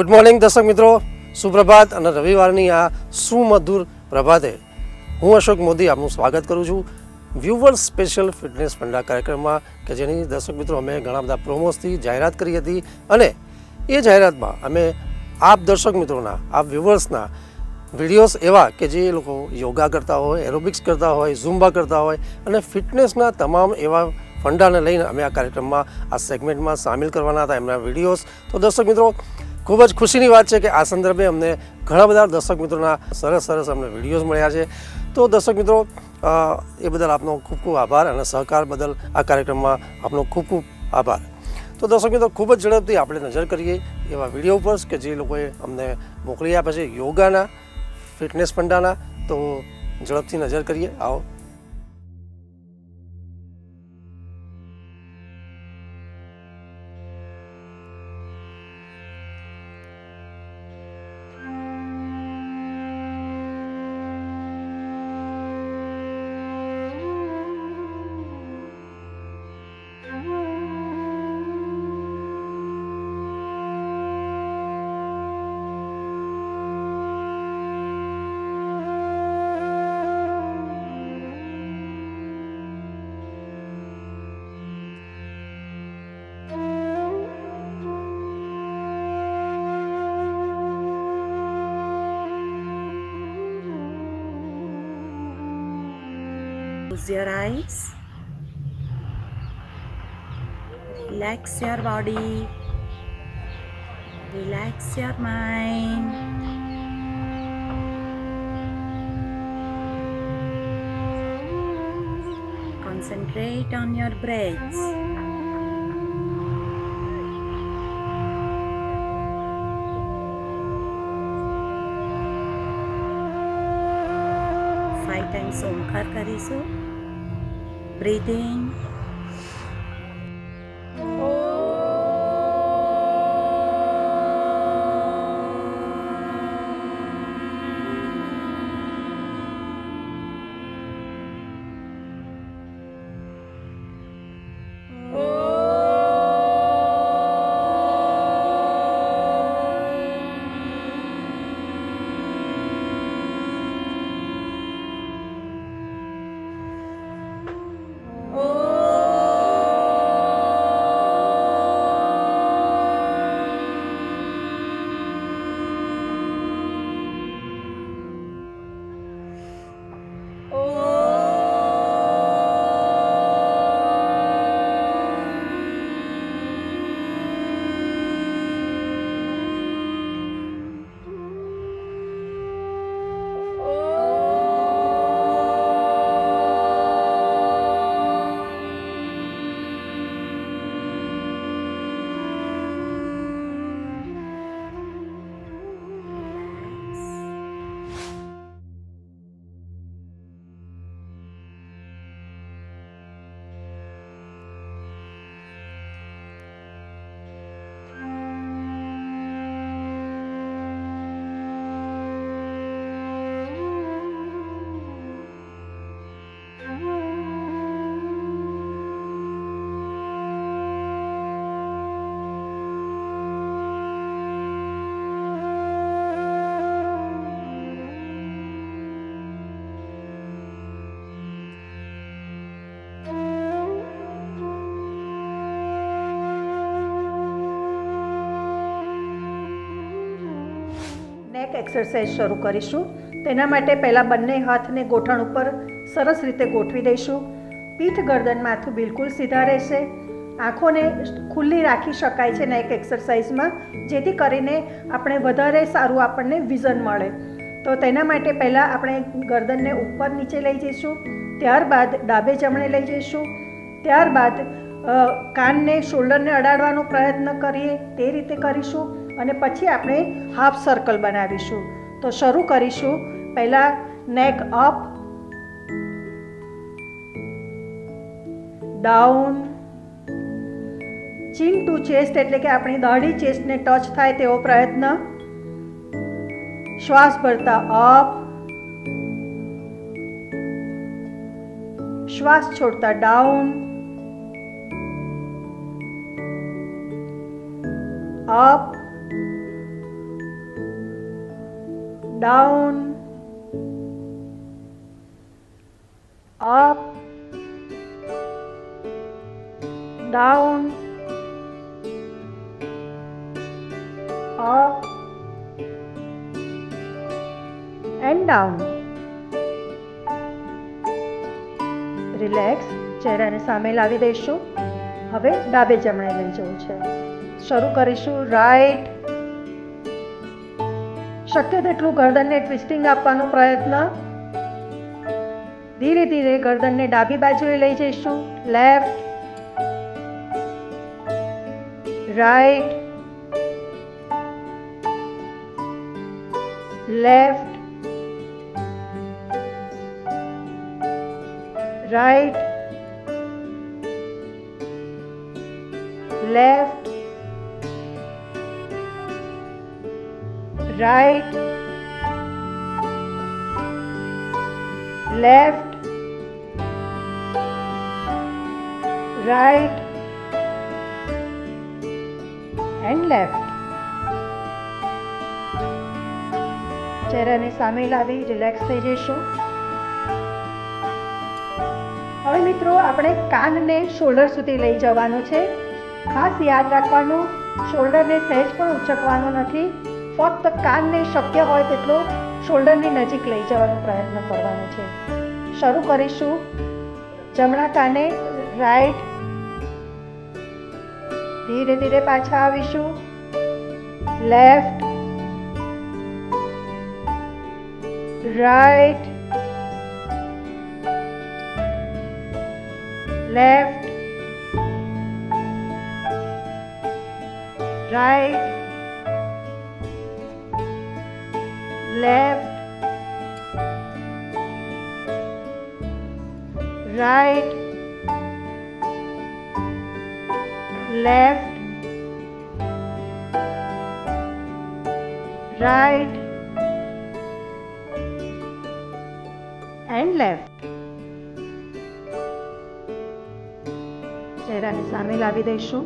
Good morning દર્શક મિત્રો, સુપ્રભાત અને રવિવારની આ સુમધુર પ્રભાતે હું અશોક મોદી આપનું સ્વાગત કરું છું વ્યુવર્સ સ્પેશિયલ ફિટનેસ ફંડા કાર્યક્રમમાં કે જેની દર્શક મિત્રો અમે ઘણા બધા પ્રોમોસથી જાહેરાત કરી હતી અને એ જાહેરાતમાં અમે આપ દર્શક મિત્રોના, આપ વ્યુવર્સના વિડીયોઝ એવા કે જે લોકો યોગા કરતા હોય, એરોબિક્સ કરતા હોય, ઝુમ્બા કરતા હોય અને ફિટનેસના તમામ એવા ફંડાને લઈને અમે આ કાર્યક્રમમાં આ સેગમેન્ટમાં સામેલ કરવાના હતા એમના વિડીયોઝ. તો દર્શક મિત્રો, ખૂબ જ ખુશીની વાત છે કે આ સંદર્ભે અમને ઘણા બધા દર્શક મિત્રોના સરસ અમને વિડીયોઝ મળ્યા છે. તો દર્શક મિત્રો, એ બદલ આપનો ખૂબ ખૂબ આભાર અને સહકાર બદલ આ કાર્યક્રમમાં આપનો ખૂબ ખૂબ આભાર. તો દર્શક મિત્રો, ખૂબ જ ઝડપથી આપણે નજર કરીએ એવા વિડીયો ઉપર કે જે લોકોએ અમને મોકલી આપ્યા છે યોગાના, ફિટનેસ ફંડાના. તો ઝડપથી નજર કરીએ, આવો. Close your eyes, relax your body, relax your mind. Concentrate on your breaths. Five times ओंकार કરીશું. Breathe in. નેક એક્સરસાઇઝ શરૂ કરીશું. તેના માટે પહેલાં બંને હાથને ગોઠણ ઉપર સરસ રીતે ગોઠવી દઈશું. પીઠ ગરદન માથું બિલકુલ સીધા રહેશે. આંખોને ખુલ્લી રાખી શકાય છે નેક એક્સરસાઇઝમાં, જેથી કરીને આપણે વધારે સારું આપણને વિઝન મળે. તો તેના માટે પહેલાં આપણે ગરદનને ઉપર નીચે લઈ જઈશું, ત્યારબાદ ડાબે જમણે લઈ જઈશું, ત્યારબાદ કાનને શોલ્ડરને અડાડવાનો પ્રયત્ન કરીએ તે રીતે કરીશું અને પછી આપણે હાફ સર્કલ બનાવીશું. તો શરૂ કરીશું. પહેલાં નેક અપ, ડાઉન, ચીન ટુ ચેસ્ટ એટલે કે આપણી દાઢી ચેસ્ટને ટચ થાય તેવો પ્રયત્ન. શ્વાસ ભરતા અપ, શ્વાસ છોડતા down, up, down, up, down, up and down. Relax. ચહેરાને સામે લાવી દઈશું. હવે ડાબે જમણે લઈ જવું છે. શરૂ કરીશું. રાઈટ. શક્ય તેટલું ગરદનને ટ્વિસ્ટિંગ આપવાનો પ્રયત્ન. ધીરે ધીરે ગરદનને ડાબી બાજુએ લઈ જઈશું. Left, right, left, right, left, right, left, right and left. ચહેરાને સામે લાવી રિલેક્સ થઈ જઈશું. હવે મિત્રો આપણે કાનને શોલ્ડર સુધી લઈ જવાનું છે. ખાસ યાદ રાખવાનું, શોલ્ડરને સહેજ પણ ઉચકવાનો નથી. ફક્ત કાનને શક્ય હોય તેટલો શોલ્ડરની નજીક લઈ જવાનો પ્રયત્ન કરવાનો છે. શરૂ કરીશું. જમણા કાને રાઈટ. ધીરે ધીરે પાછા આવીશું. Left, right, left, right, left, right, left, right and left. ચહેરાને સામે લાવી દઈશું.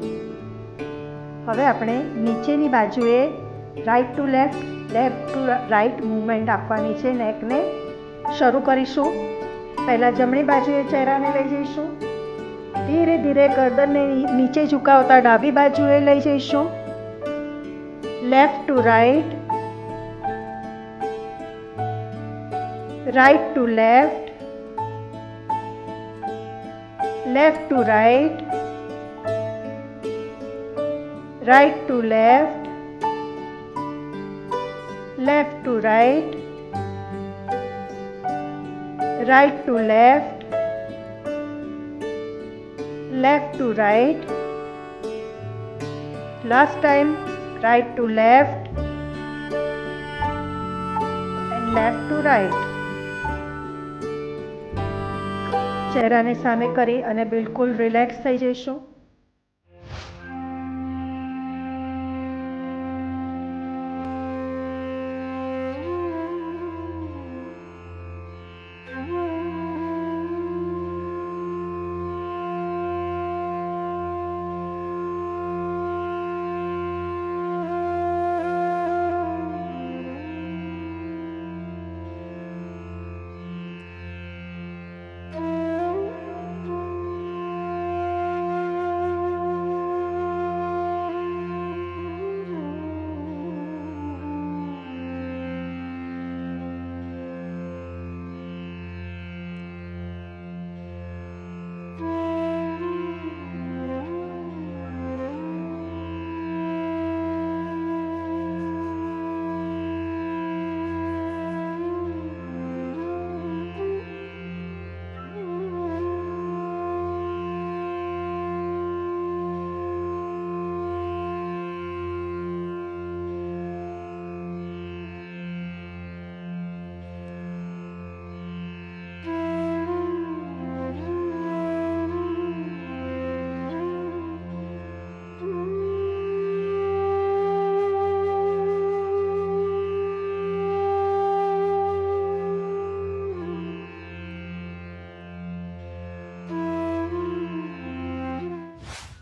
હવે આપણે નીચેની બાજુએ right to left, left to right movement આપવાની છે નેકને. શરૂ કરીશું. પહેલાં જમણી બાજુએ ચહેરાને લઈ જઈશું. ધીરે ધીરે ગરદનને નીચે ઝુકાવતા ડાબી બાજુએ લઈ જઈશું. Left to right, right to left, left to right, right to left, left to right, right to left, left to right. Last time right to left and left to right. ચહેરાને સામે કરી અને બિલકુલ રિલેક્સ થઈ જઈશું.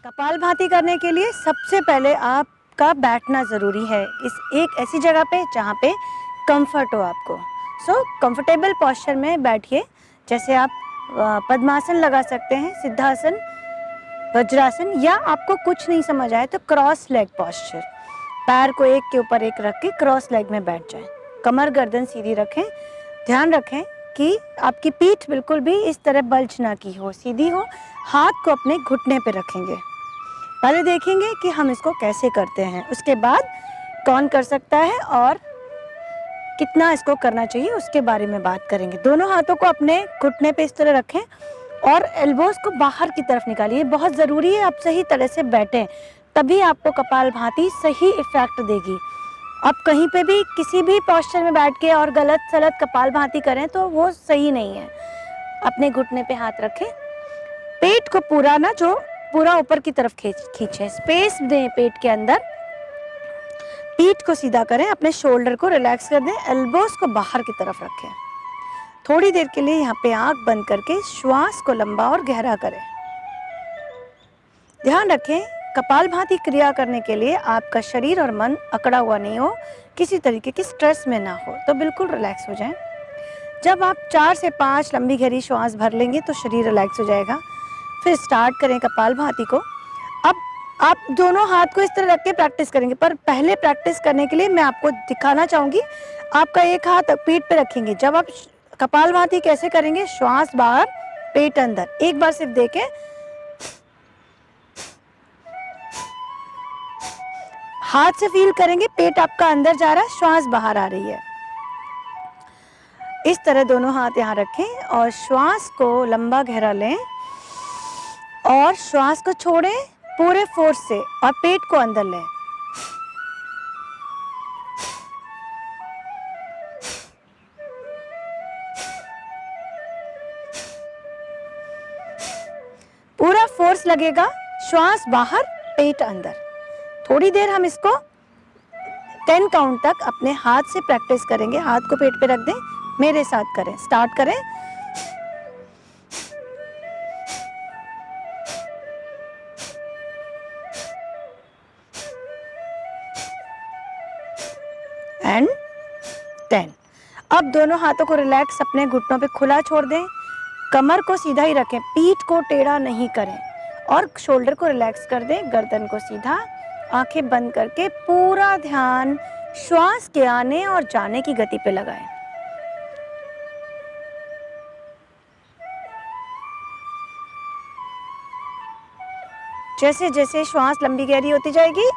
कपालभाति करने के लिए सबसे पहले आपका बैठना ज़रूरी है। इस एक ऐसी जगह पे जहाँ पे कंफर्ट हो आपको। सो कंफर्टेबल पोस्चर में बैठिए। जैसे आप पद्मासन लगा सकते हैं, सिद्धासन, वज्रासन, या आपको कुछ नहीं समझ आए तो क्रॉस लेग पोस्चर, पैर को एक के ऊपर एक रख के क्रॉस लेग में बैठ जाएं। कमर गर्दन सीधी रखें। ध्यान रखें कि आपकी पीठ बिल्कुल भी इस तरह बल्ज ना की हो, सीधी हो। हाथ को अपने घुटने पे रखेंगे। पहले देखेंगे कि हम इसको कैसे करते हैं, उसके बाद कौन कर सकता है और कितना इसको करना चाहिए उसके बारे में बात करेंगे। दोनों हाथों को अपने घुटने पे इस तरह रखें और एल्बोज को बाहर की तरफ निकालिए। बहुत ज़रूरी है आप सही तरह से बैठें, तभी आपको कपालभाति सही इफेक्ट देगी। आप कहीं पे भी किसी भी पोस्चर में बैठ के और गलत सलत कपालभाति करें तो वो सही नहीं है। अपने घुटने पे हाथ रखें, पेट को पूरा ना जो पूरा ऊपर की तरफ खींचें, स्पेस दें पेट के अंदर। पीठ को सीधा करें, अपने शोल्डर को रिलैक्स कर दें, एल्बोज को बाहर की तरफ रखें। थोड़ी देर के लिए यहाँ पे आंख बंद करके श्वास को लंबा और गहरा करें। ध्यान रखें, कपालभाति क्रिया करने के लिए आपका शरीर और मन अकड़ा हुआ नहीं हो, किसी तरीके की स्ट्रेस में ना हो, तो बिल्कुल रिलैक्स हो जाएं। जब आप 4 से 5 लंबी गहरी श्वास भर लेंगे तो शरीर रिलैक्स हो जाएगा। फिर स्टार्ट करें कपालभाति को। अब आप दोनों हाथ को इस तरह रख के प्रैक्टिस करेंगे, पर पहले प्रैक्टिस करने के लिए मैं आपको दिखाना चाहूँगी। आपका एक हाथ पीठ पे रखेंगे। जब आप कपालभाति कैसे करेंगे, श्वास बाहर पेट अंदर, एक बार सिर्फ देखें। हाथ से फील करेंगे पेट आपका अंदर जा रहा है, श्वास बाहर आ रही है। इस तरह दोनों हाथ यहाँ रखें और श्वास को लंबा गहरा लें और श्वास को छोड़ें पूरे फोर्स से और पेट को अंदर लें। पूरा फोर्स लगेगा, श्वास बाहर पेट अंदर। थोड़ी देर हम इसको 10 काउंट तक अपने हाथ से प्रैक्टिस करेंगे। हाथ को पेट पे रख दें, मेरे साथ करें। स्टार्ट करें। एंड 10। अब दोनों हाथों को रिलैक्स अपने घुटनों पे खुला छोड़ दें। कमर को सीधा ही रखें, पीठ को टेढ़ा नहीं करें और शोल्डर को रिलैक्स कर दें। गर्दन को सीधा, आंखें बंद करके पूरा ध्यान श्वास के आने और जाने की गति पे लगाएं। जैसे जैसे श्वास लंबी गहरी होती जाएगी,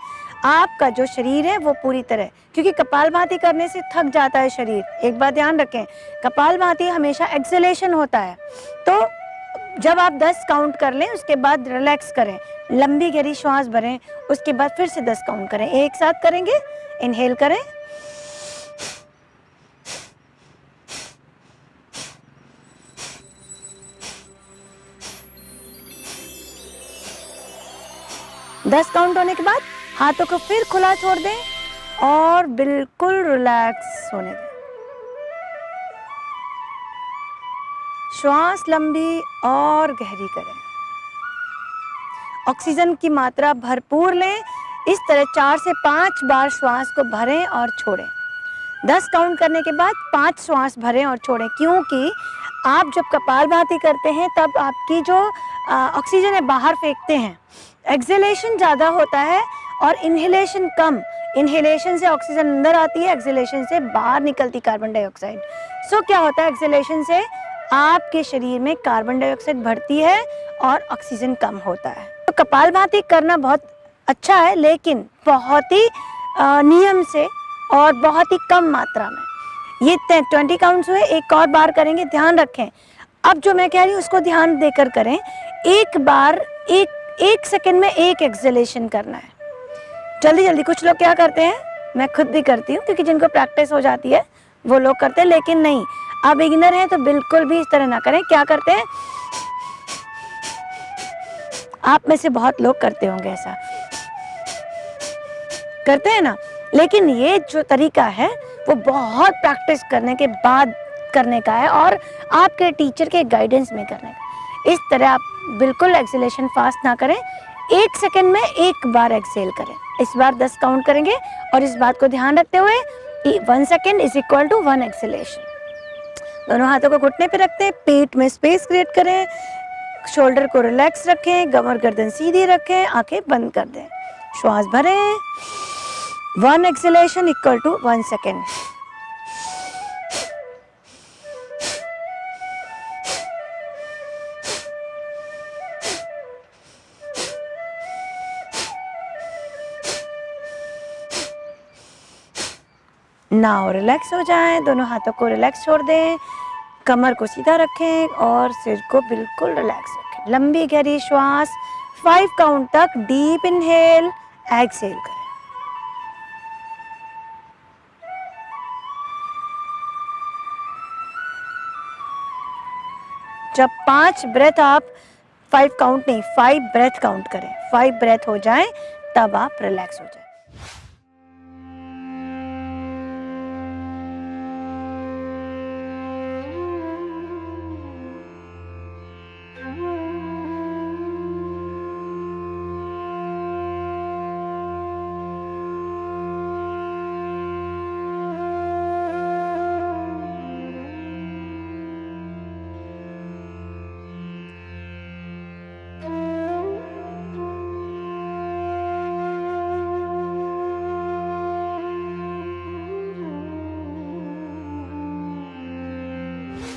आपका जो शरीर है वो पूरी तरह, क्योंकि कपालभाति करने से थक जाता है शरीर। एक बात ध्यान रखें, कपालभाति हमेशा एक्सेलेशन होता है। तो जब आप 10 काउंट कर लें उसके बाद रिलैक्स करें, लंबी गहरी श्वास भरें, उसके बाद फिर से 10 काउंट करें। एक साथ करेंगे। इनहेल करें, दस काउंट होने के बाद हाथों को फिर खुला छोड़ दें और बिल्कुल रिलैक्स होने दें। श्वास लंबी और गहरी करें। ऑक्सीजन की मात्रा भरपूर लें। इस तरह 4 से 5 बार श्वास को भरें और छोड़ें। 10 काउंट करने के बाद 5 श्वास भरें और छोड़ें, क्योंकि आप जब कपालभाति करते हैं तब आपकी जो ऑक्सीजन है बाहर फेंकते हैं। एक्सेलेशन ज़्यादा होता है और इनहेलेशन कम। इनहेलेशन से ऑक्सीजन अंदर आती है, एक्सेलेशन से बाहर निकलती कार्बन डाइऑक्साइड। सो क्या होता है, एक्सेलेशन से आपके शरीर में कार्बन डाइऑक्साइड बढ़ती है और ऑक्सीजन कम होता है। तो कपालभाति करना बहुत अच्छा है, लेकिन बहुत ही नियम से और बहुत ही कम मात्रा में। ये 20 काउंट्स हुए, एक और बार करेंगे। ध्यान रखें, अब जो मैं कह रही हूँ उसको ध्यान देकर करें। एक बार एक सेकंड में एक एक्सेलेशन करना है। जल्दी जल्दी कुछ लोग क्या करते हैं, मैं खुद भी करती हूँ, क्योंकि जिनको प्रैक्टिस हो जाती है वो लोग करते हैं, लेकिन नहीं, आप बिगिनर हैं तो बिल्कुल भी इस तरह ना करें। क्या करते हैं, आप में से बहुत लोग करते होंगे, ऐसा करते हैं ना। लेकिन ये जो तरीका है वो बहुत प्रैक्टिस करने के बाद करने का है और आपके टीचर के गाइडेंस में करने का। इस तरह आप बिल्कुल एक्सेलेशन फास्ट ना करें, 1 सेकंड में एक बार एक्सेल करें। इस बार 10 काउंट करेंगे और इस बात को ध्यान रखते हुए 1 second is equal to 1 exhalation. दोनों हाथों को घुटने पे रखते हैं, पेट में स्पेस क्रिएट करें, शोल्डर को रिलैक्स रखें, कमर गर्दन सीधी रखें, आंखें बंद कर दें, श्वास भरें। 1 exhalation equal to 1 second. Now relax हो जाएं, दोनों हाथों को रिलैक्स छोड़ दें, कमर को सीधा रखें और सिर को बिल्कुल रिलैक्स रखें। लंबी गहरी श्वास 5 काउंट तक डीप इनहेल, एक्सहेल करें। जब 5 ब्रेथ आप 5 काउंट नहीं 5 ब्रेथ काउंट करें, 5 ब्रेथ हो जाएं तब आप रिलैक्स हो जाएं।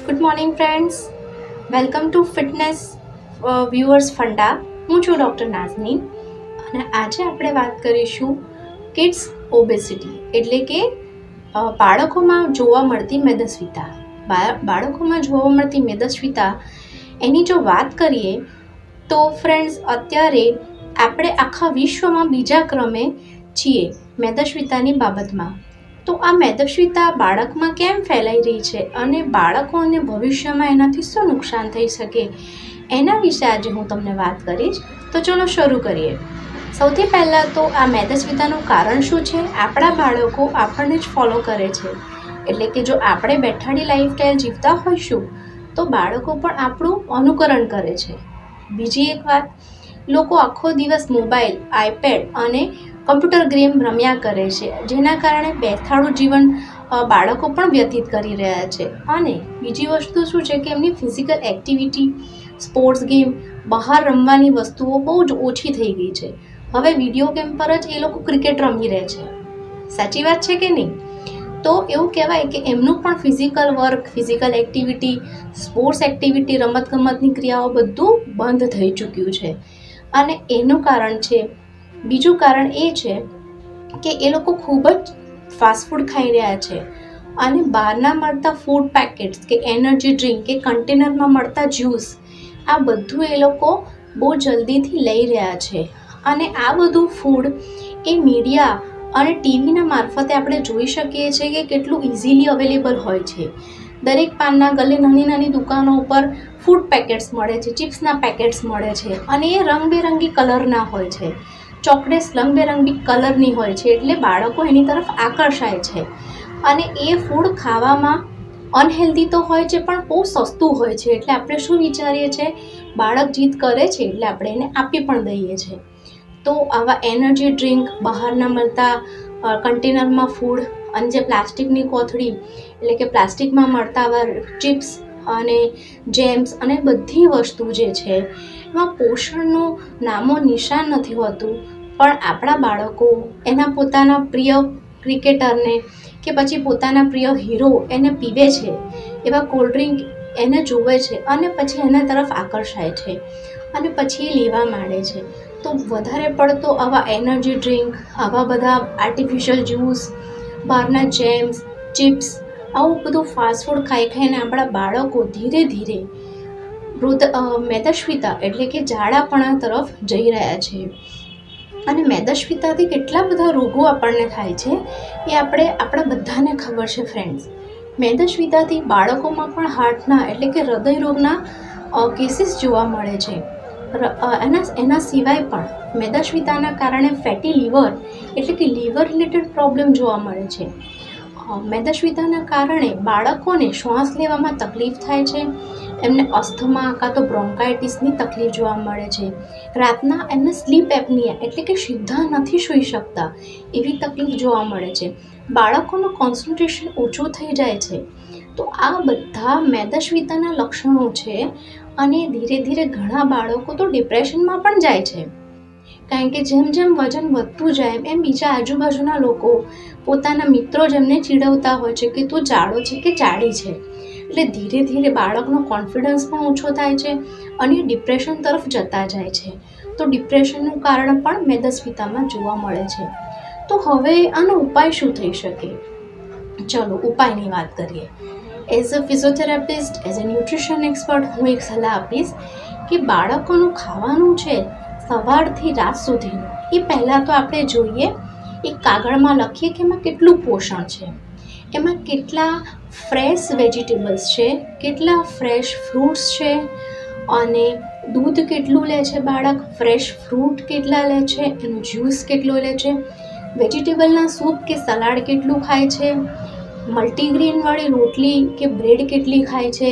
Good morning friends, welcome to fitness viewers funda. હું છું ડૉક્ટર નાઝનીન અને આજે આપણે વાત કરીશું કિડ્સ ઓબેસિટી એટલે કે બાળકોમાં જોવા મળતી મેદસ્વીતા. બાળકોમાં જોવા મળતી મેદસ્વીતા એની જો વાત કરીએ તો ફ્રેન્ડ્સ અત્યારે આપણે આખા વિશ્વમાં બીજા ક્રમે છીએ મેદસ્વીતાની બાબતમાં. તો આ મેદસ્વીતા બાળકમાં કેમ ફેલાઈ રહી છે અને બાળકોને ભવિષ્યમાં એનાથી શું નુકસાન થઈ શકે એના વિશે આજે હું તમને વાત કરીશ. તો ચલો શરૂ કરીએ. સૌથી પહેલાં તો આ મેદસ્વીતાનું કારણ શું છે? આપણા બાળકો આપણને જ ફોલો કરે છે, એટલે કે જો આપણે બેઠાડી લાઈફસ્ટાઈલ જીવતા હોઈશું તો બાળકો પણ આપણું અનુકરણ કરે છે. બીજી એક વાત, લોકો આખો દિવસ મોબાઈલ, આઈપેડ અને કમ્પ્યુટર ગેમ રમ્યા કરે છે, જેના કારણે બેઠાડું જીવન બાળકો પણ વ્યતીત કરી રહ્યા છે. અને બીજી વસ્તુ શું છે કે એમની ફિઝિકલ એક્ટિવિટી, સ્પોર્ટ્સ ગેમ, બહાર રમવાની વસ્તુઓ બહુ જ ઓછી થઈ ગઈ છે. હવે વિડીયો ગેમ પર જ એ લોકો ક્રિકેટ રમી રહે છે. સાચી વાત છે કે નહીં? તો એવું કહેવાય કે એમનું પણ physical work, physical activity, sports activity, રમતગમતની ક્રિયાઓ બધું બંધ થઈ ચૂક્યું છે. અને એનું કારણ છે, બીજું કારણ એ છે કે એ લોકો ખૂબ જ ફાસ્ટફૂડ ખાઈ રહ્યા છે અને બહારના મળતા ફૂડ પેકેટ્સ કે એનર્જી ડ્રિંક કે કન્ટેનરમાં મળતા જ્યુસ, આ બધું એ લોકો બહુ જલ્દીથી લઈ રહ્યા છે. અને આ બધું ફૂડ એ મીડિયા અને ટીવીના મારફતે આપણે જોઈ શકીએ છીએ કે કેટલું ઇઝીલી અવેલેબલ હોય છે. દરેક પાનના ગલે નાની નાની દુકાનો ઉપર ફૂડ પેકેટ્સ મળે છે, ચિપ્સના પેકેટ્સ મળે છે અને એ રંગબેરંગી કલરના હોય છે. ચોકલેટ્સ રંગબેરંગી કલરની હોય છે, એટલે બાળકો એની તરફ આકર્ષાય છે. અને એ ફૂડ ખાવામાં અનહેલ્ધી તો હોય છે પણ બહુ સસ્તું હોય છે, એટલે આપણે શું વિચારીએ છીએ, બાળક જીદ કરે છે એટલે આપણે એને આપી પણ દઈએ છીએ. તો આવા એનર્જી ડ્રિંક, બહારના મળતા કન્ટેનરમાં ફૂડ અને જે પ્લાસ્ટિકની કોથળી એટલે કે પ્લાસ્ટિકમાં મળતા આવા ચિપ્સ અને જેમ્સ અને બધી વસ્તુ જે છે એમાં પોષણનું નામો નિશાન નથી હોતું. પણ આપણા બાળકો એના પોતાના પ્રિય ક્રિકેટરને કે પછી પોતાના પ્રિય હીરો એને પીવે છે, એવા કોલ્ડ ડ્રિંક એને જોવે છે અને પછી એના તરફ આકર્ષાય છે અને પછી એ લેવા માંડે છે. તો વધારે પડતો આવા એનર્જી ડ્રિંક, આવા બધા આર્ટિફિશિયલ જ્યુસ, બહારના જેમ્સ, ચિપ્સ, આવું બધું ફાસ્ટફૂડ ખાઈ ખાઈને આપણા બાળકો ધીરે ધીરે મેદસ્વીતા એટલે કે જાડાપણા તરફ જઈ રહ્યા છે. અને મેદસ્વીતાથી કેટલા બધા રોગો આપણને થાય છે એ આપણા બધાને ખબર છે ફ્રેન્ડ્સ. મેદસ્વીતાથી બાળકોમાં પણ હાર્ટના એટલે કે હૃદય રોગના કેસીસ જોવા મળે છે. એના સિવાય પણ મેદસ્વીતાના કારણે ફેટી લીવર એટલે કે લીવર રિલેટેડ પ્રોબ્લેમ જોવા મળે છે. મેદસ્વીતાના કારણે બાળકોને શ્વાસ લેવામાં તકલીફ થાય છે, એમને અસ્થમા કાં તો બ્રોન્કાઇટિસની તકલીફ જોવા મળે છે, રાતના એમને સ્લીપ એપનિયા એટલે કે સીધા નથી સૂઈ શકતા એવી તકલીફ જોવા મળે છે, બાળકોનું કોન્સન્ટ્રેશન ઓછું થઈ જાય છે. તો આ બધા મેદસ્વીતાના લક્ષણો છે અને ધીરે ધીરે ઘણા બાળકો તો ડિપ્રેશનમાં પણ જાય છે, કારણ કે જેમ જેમ વજન વધતું જાય એમ બીજા આજુબાજુના લોકો, પોતાના મિત્રો જેમને ચીડવતા હોય છે કે તું જાડો છે કે જાડી છે, એટલે ધીરે ધીરે બાળકનો કોન્ફિડન્સ પણ ઓછો થાય છે અને ડિપ્રેશન તરફ જતા જાય છે. તો ડિપ્રેશનનું કારણ પણ મેદસ્વીતામાં જોવા મળે છે. તો હવે આનો ઉપાય શું થઈ શકે? ચલો ઉપાયની વાત કરીએ. As a physiotherapist, as a nutrition expert હું એક સલાહ આપીશ કે બાળકોનું ખાવાનું છે સવારથી રાત સુધીનું, એ પહેલાં તો આપણે જોઈએ, એક કાગળમાં લખીએ કે એમાં કેટલું પોષણ છે, એમાં કેટલા ફ્રેશ વેજીટેબલ્સ છે, કેટલા ફ્રેશ ફ્રૂટ્સ છે, અને દૂધ કેટલું લે છે બાળક, ફ્રેશ ફ્રૂટ કેટલા લે છે, એનું જ્યુસ કેટલો લે છે, વેજીટેબલના સૂપ કે સલાડ કેટલું ખાય છે, મલ્ટીગ્રેનવાળી રોટલી કે બ્રેડ કેટલી ખાય છે,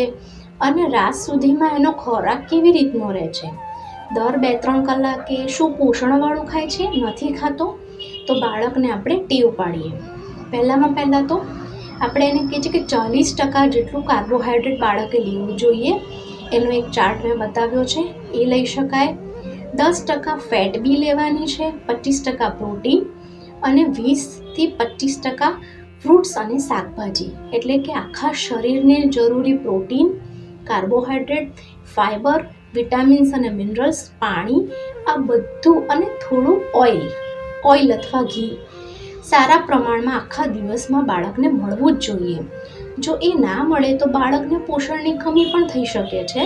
અને રાત સુધીમાં એનો ખોરાક કેવી રીતનો રહે છે, દર 2-3 કલાકે શું પોષણવાળું ખાય છે, નથી ખાતો, તો બાળકને આપણે ટેવ પાડીએ. પહેલાં તો આપણે એને કહીએ છીએ કે 40% જેટલું કાર્બોહાઈડ્રેટ બાળકે લેવું જોઈએ. એનો એક ચાર્ટ મેં બતાવ્યો છે, એ લઈ શકાય. 10% ફેટ બી લેવાની છે, 25% પ્રોટીન અને 20-25% ફ્રૂટ્સ અને શાકભાજી, એટલે કે આખા શરીરને જરૂરી પ્રોટીન, કાર્બોહાઈડ્રેટ, ફાઇબર, વિટામિન્સ અને મિનરલ્સ, પાણી, આ બધું અને થોડું ઓઇલ અથવા ઘી સારા પ્રમાણમાં આખા દિવસમાં બાળકને મળવું જ જોઈએ. જો એ ના મળે તો બાળકને પોષણની કમી પણ થઈ શકે છે.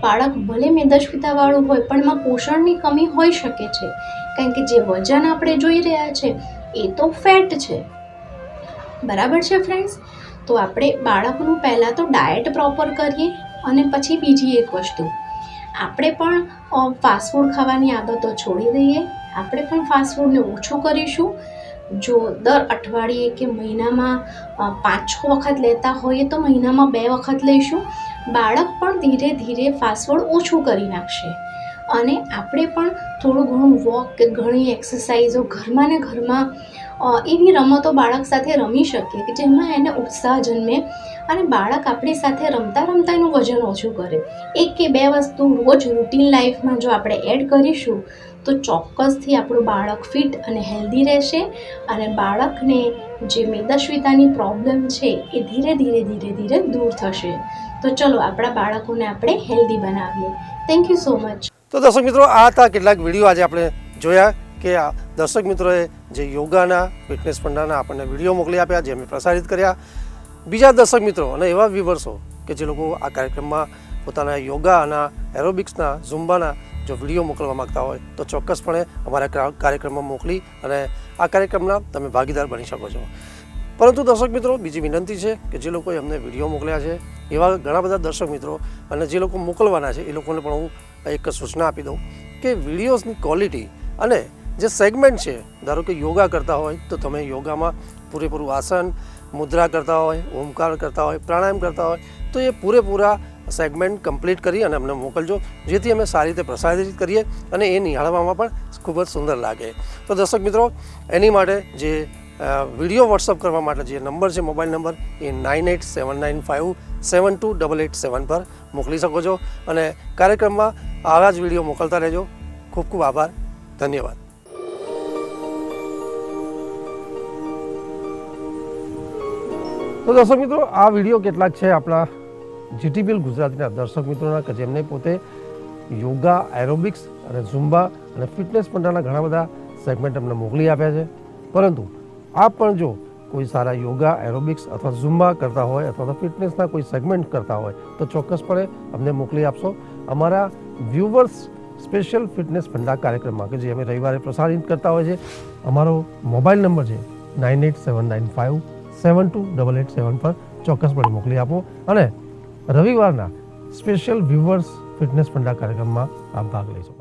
બાળક ભલે મેદસ્વીતાવાળું હોય પણ એમાં પોષણની કમી હોઈ શકે છે, કારણ કે જે વજન આપણે જોઈ રહ્યા છે એ તો ફેટ છે. બરાબર છે ફ્રેન્ડ્સ? તો આપણે બાળકનું પહેલાં તો ડાયટ પ્રોપર કરીએ, અને પછી બીજી એક વસ્તુ, આપણે પણ ફાસ્ટફૂડ ખાવાની આદતો છોડી દઈએ. આપણે પણ ફાસ્ટફૂડને ઓછું કરીશું. જો દર અઠવાડિયે કે મહિનામાં 5-6 વખત લેતા હોઈએ તો મહિનામાં 2 વખત લઈશું. બાળક પણ ધીરે ધીરે ફાસ્ટફૂડ ઓછું કરી નાખશે, અને આપણે પણ થોડું ઘણું વોક કે ઘણી એક્સરસાઇઝો ઘરમાં ને ઘરમાં એવી રમતો બાળક સાથે રમી શકીએ કે જેમાં એને ઉત્સાહ જન્મે અને બાળક આપણી સાથે રમતા રમતા એનું વજન ઓછું કરે. 1 કે 2 વસ્તુ રોજ રૂટીન લાઈફમાં જો આપણે એડ કરીશું તો ચોક્કસથી આપણું બાળક ફિટ અને હેલ્ધી રહેશે, અને બાળકને જે મેદસ્વીતાની પ્રોબ્લેમ છે એ ધીરે ધીરે દૂર થશે. તો ચલો આપણા બાળકોને આપણે હેલ્ધી બનાવીએ. Thank you so much. તો દર્શક મિત્રો, આ હતા કેટલાક વિડીયો આજે આપણે જોયા કે આ દર્શક મિત્રોએ જે યોગાના, ફિટનેસ પંડાના આપણને વિડીયો મોકલી આપ્યા, જે અમે પ્રસારિત કર્યા. બીજા દર્શક મિત્રો અને એવા વ્યુઅર્સો કે જે લોકો આ કાર્યક્રમમાં પોતાના યોગા અને એરોબિક્સના, ઝુમ્બાના જો વિડીયો મોકલવા માગતા હોય તો ચોક્કસપણે અમારા કાર્યક્રમમાં મોકલી અને આ કાર્યક્રમના તમે ભાગીદાર બની શકો છો. પરંતુ દર્શક મિત્રો, બીજી વિનંતી છે કે જે લોકોએ અમને વિડીયો મોકલ્યા છે એવા ઘણા બધા દર્શક મિત્રો અને જે લોકો મોકલવાના છે એ લોકોને પણ હું એક સૂચના આપી દઉં કે વિડીયોઝની ક્વોલિટી અને જે સેગમેન્ટ છે, ધારો કે યોગા કરતા હોય તો તમે યોગામાં પૂરેપૂરું આસન, મુદ્રા કરતા હોય, ઓમકાર કરતા હોય, પ્રાણાયામ કરતા હોય તો એ પૂરેપૂરા સેગમેન્ટ કમ્પ્લીટ કરી અને અમને મોકલજો, જેથી અમે સારી રીતે પ્રસારિત કરીએ અને એ નિહાળવામાં પણ ખૂબ જ સુંદર લાગે. તો દર્શક મિત્રો, એની માટે જે વિડીયો વોટ્સઅપ કરવા માટે જે નંબર છે, મોબાઈલ નંબર, એ 9879572887 પર મોકલી શકો છો, અને કાર્યક્રમમાં આવા જ વિડીયો મોકલતા રહેજો. ખૂબ ખૂબ આભાર, ધન્યવાદ. તો દર્શક મિત્રો, આ વિડીયો કેટલાક છે આપણા જીટીપીએલ ગુજરાતીના દર્શક મિત્રોના કે જેમને પોતે યોગા, એરોબિક્સ અને ઝુમ્બા અને ફિટનેસ પંડાના ઘણા બધા સેગમેન્ટ અમને મોકલી આપ્યા છે. પરંતુ આપ પણ જો કોઈ સારા યોગા, એરોબિક્સ અથવા ઝુમ્બા કરતા હોય અથવા તો ફિટનેસના કોઈ સેગમેન્ટ કરતા હોય તો ચોક્કસપણે અમને મોકલી આપશો અમારા વ્યુઅર્સ સ્પેશિયલ ફિટનેસ પંડા કાર્યક્રમમાં, કે જે અમે રવિવારે પ્રસારિત કરતા હોય છે. અમારો મોબાઈલ નંબર છે 9879572887 પર ચોક્કસપણે મોકલી આપો, અને રવિવારના સ્પેશિયલ વ્યુઅર્સ ફિટનેસ પંડા કાર્યક્રમમાં આપ ભાગ લેશો.